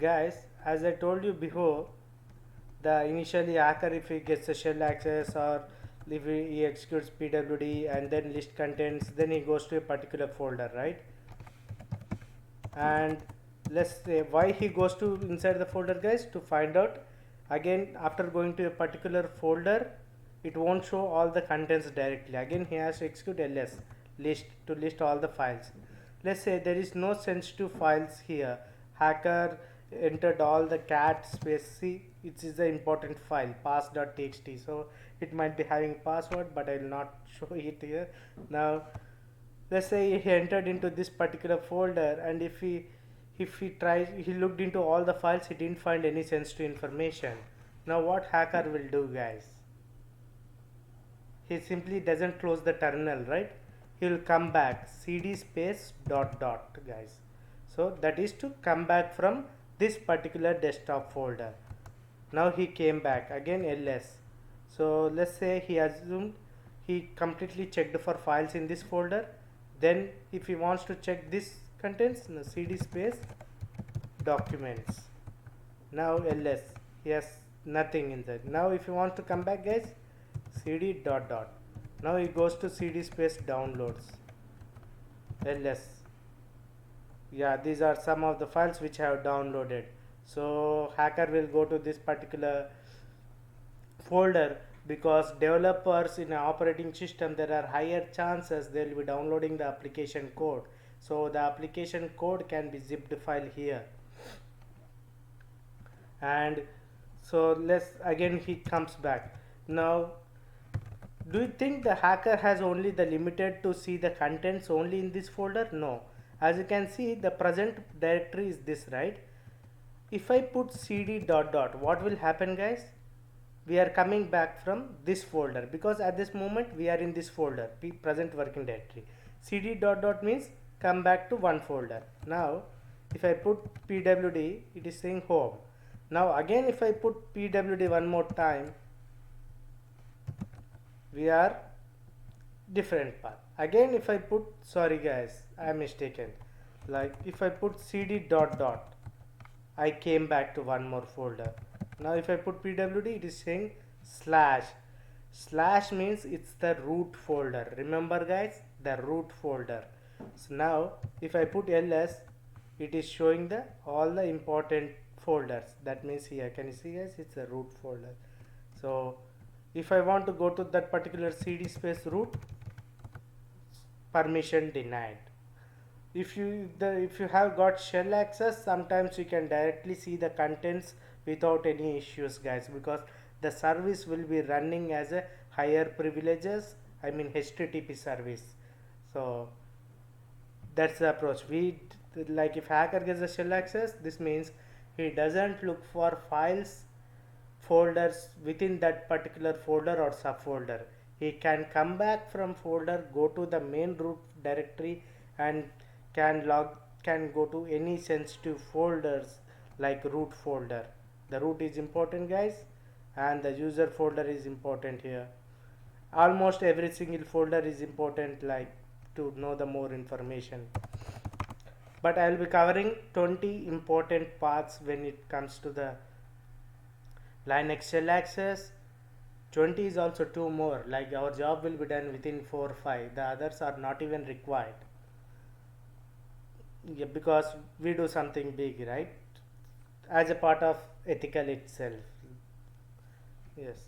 Guys, as I told you before, the initially hacker, if he gets a shell access, or if he executes pwd and then list contents, then he goes to a particular folder, right? And let's say why he goes to inside the folder, guys, to find out. Again, after going to a particular folder, it won't show all the contents directly. Again, he has to execute ls list to list all the files. Let's say there is no sensitive files here. Hacker entered all the cat space. See, it is the important file pass.txt, so it might be having password, but I will not show it here. Now let's say he entered into this particular folder, and if he tries, he looked into all the files, he didn't find any sensitive information. Now what hacker will do, guys? He simply doesn't close the terminal, right? He will come back cd space dot dot, guys. So that is to come back from this particular desktop folder. Now he came back again, ls. So let's say he assumed he completely checked for files in this folder. Then if he wants to check this contents, no, cd space documents. Now ls, he has nothing inside. Now if you want to come back, guys, cd dot dot. Now he goes to cd space downloads, ls. Yeah, these are some of the files which I have downloaded. So hacker will go to this particular folder, because developers in an operating system, there are higher chances they will be downloading the application code. So the application code can be zipped file here. And so let's again, he comes back. Now do you think the hacker has only the limited to see the contents only in this folder? No. As you can see, the present directory is this, right? If I put cd dot dot, what will happen, guys? We are coming back from this folder, because at this moment we are in this folder, present working directory. Cd dot dot means come back to one folder. Now if I put pwd, it is saying home. Now again, if I put pwd one more time, we are different path. Again, if I put, sorry guys, I am mistaken, like if I put cd dot dot, I came back to one more folder. Now if I put pwd, it is saying slash. Slash means it's the root folder. Remember, guys, the root folder. So now if I put ls, it is showing the all the important folders. That means here, can you see, guys, it's a root folder. So if I want to go to that particular cd space root, permission denied. If you have got shell access, sometimes you can directly see the contents without any issues, guys, because the service will be running as a higher privileges, I mean http service. So that's the approach. Like if hacker gets the shell access, this means he doesn't look for files, folders within that particular folder or subfolder. He can come back from folder, go to the main root directory, and can go to any sensitive folders like root folder. The root is important, guys, and the user folder is important here. Almost every single folder is important, like to know the more information. But I will be covering 20 important parts when it comes to the Linux shell access. 20 is also 2 more, like our job will be done within 4 or 5. The others are not even required. Yeah, because we do something big, right? As a part of ethical itself. Yes.